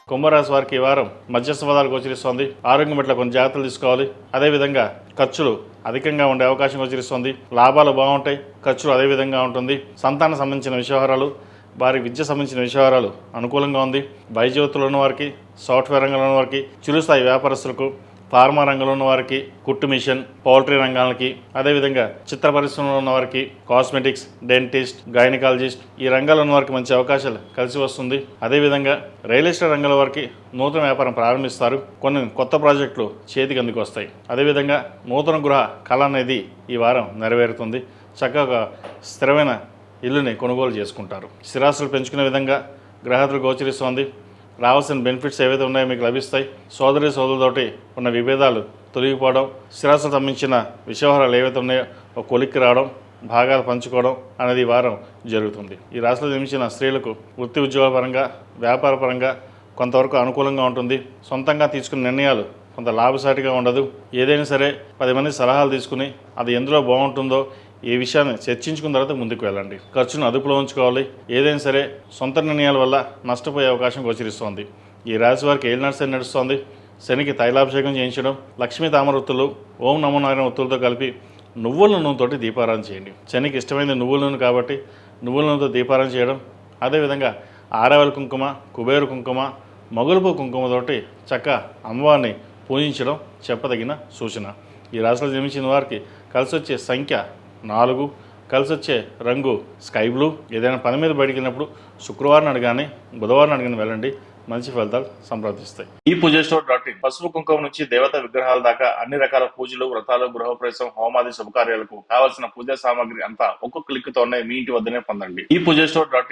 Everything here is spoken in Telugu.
కుంభరాశి వారికి ఈ వారం మధ్యస్థ ఫలాలు గోచరిస్తోంది. ఆరోగ్యం పట్ల కొన్ని జాగ్రత్తలు తీసుకోవాలి. అదేవిధంగా ఖర్చులు అధికంగా ఉండే అవకాశం గోచరిస్తోంది. లాభాలు బాగుంటాయి, ఖర్చులు అదే విధంగా ఉంటుంది. సంతానం సంబంధించిన విషయాలు, వారి విద్య సంబంధించిన విషయాలు అనుకూలంగా ఉంది. వైద్యోత్తులు ఉన్న వారికి, సాఫ్ట్వేర్ రంగంలో ఉన్న వారికి, చిరుస్థాయి వ్యాపారస్తులకు, ఫార్మా రంగంలో ఉన్న వారికి, కుట్టు మిషన్, పౌల్ట్రీ రంగాలకి, అదేవిధంగా చిత్ర పరిశ్రమలో ఉన్న వారికి, కాస్మెటిక్స్, డెంటిస్ట్, గైనకాలజిస్ట్ ఈ రంగాల్లో ఉన్న వారికి మంచి అవకాశాలు కలిసి వస్తుంది. అదేవిధంగా రియల్ ఎస్టేట్ రంగంలో వారికి నూతన వ్యాపారం ప్రారంభిస్తారు. కొన్ని కొత్త ప్రాజెక్టులు చేతికి అందుకు వస్తాయి. అదేవిధంగా నూతన గృహ కళ అనేది ఈ వారం నెరవేరుతుంది. చక్కగా స్థిరమైన ఇల్లుని కొనుగోలు చేసుకుంటారు. స్థిరాస్తులు పెంచుకునే విధంగా గ్రహాలు గోచరిస్తోంది. రావాల్సిన బెనిఫిట్స్ ఏవైతే ఉన్నాయో మీకు లభిస్తాయి. సోదరులతోటి ఉన్న విభేదాలు తొలగిపోవడం, స్థిరాస్తులకు సంబంధించిన విషయాలు ఏవైతే ఉన్నాయో ఒక కొలిక్కి రావడం, భాగాలు పంచుకోవడం అనేది ఈ వారం జరుగుతుంది. ఈ రాశిలో జన్మించిన స్త్రీలకు వృత్తి ఉద్యోగ పరంగా, వ్యాపార పరంగా కొంతవరకు అనుకూలంగా ఉంటుంది. సొంతంగా తీసుకున్న నిర్ణయాలు కొంత లాభసాటిగా ఉండదు. ఏదైనా సరే 10 మంది సలహాలు తీసుకుని అది ఎందులో బాగుంటుందో ఈ విషయాన్ని చర్చించుకున్న తర్వాత ముందుకు వెళ్ళండి. ఖర్చును అదుపులో ఉంచుకోవాలి. ఏదైనా సరే సొంత నిర్ణయాల వల్ల నష్టపోయే అవకాశం గోచరిస్తోంది. ఈ రాశి వారికి ఏలినాటి శని నడుస్తోంది. శనికి తైలాభిషేకం చేయించడం, లక్ష్మీ తామర ఒత్తులు, ఓం నమో నారాయణ ఒత్తులతో కలిపి నువ్వుల నూనెతోటి దీపారాధన చేయండి. శనికి ఇష్టమైనది నువ్వుల నూనె కాబట్టి నువ్వుల నూనెతో దీపారాధన చేయడం, అదేవిధంగా ఆరవెల కుంకుమ, కుబేరు కుంకుమ, మగులుపు కుంకుమతోటి చక్క అమ్మవారిని పూజించడం చెప్పదగిన సూచన. ఈ రాశిలో జన్మించిన వారికి కలిసి వచ్చే సంఖ్య 4, కలిసి వచ్చే రంగు స్కై బ్లూ. ఏదైనా పని మీద బయటికి వెళ్ళినప్పుడు శుక్రవారం అడగానే, బుధవారం అడగానే వెళ్ళండి. మంచి ఫలితాలు సంప్రాప్తిస్తాయి. ఈ పూజస్టోర్.in పసుపు కుంకుమ నుంచి దేవతా విగ్రహాల దాకా అన్ని రకాల పూజలు, వ్రతాలు, గృహప్రవేశం, హోమాది శుభకార్యాలకు కావాల్సిన పూజా సామాగ్రి అంతా ఒక్కొక్క క్లిక్ తోనే మీ ఇంటి వద్దనే పొందండి. ఈ పూజస్టోర్.in